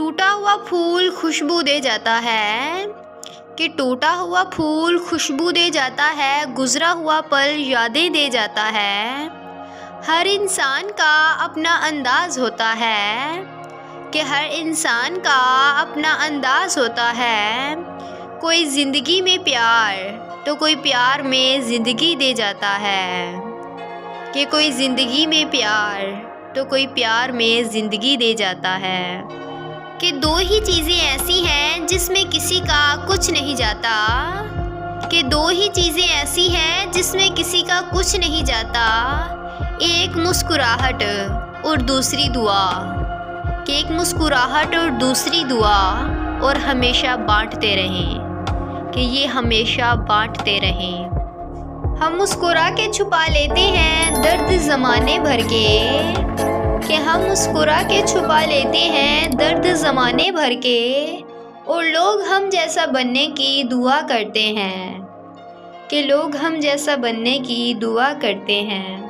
टूटा हुआ फूल खुशबू दे जाता है, कि टूटा हुआ फूल खुशबू दे जाता है, गुज़रा हुआ पल यादें दे जाता है। हर इंसान का अपना अंदाज़ होता है, कि हर इंसान का अपना अंदाज़ होता है। कोई ज़िंदगी में प्यार तो कोई प्यार में ज़िंदगी दे जाता है, कि कोई ज़िंदगी में प्यार तो कोई प्यार में ज़िंदगी दे जाता है। कि दो ही चीज़ें ऐसी हैं जिसमें किसी का कुछ नहीं जाता, कि दो ही चीज़ें ऐसी हैं जिसमें किसी का कुछ नहीं जाता। एक मुस्कुराहट और दूसरी दुआ, कि एक मुस्कुराहट और दूसरी दुआ, और हमेशा बांटते रहें, कि ये हमेशा बांटते रहें। हम मुस्कुरा के छुपा लेते हैं दर्द ज़माने भर के, कि हम मुस्कुरा के छुपा लेते हैं दर्द ज़माने भर के, और लोग हम जैसा बनने की दुआ करते हैं, कि लोग हम जैसा बनने की दुआ करते हैं।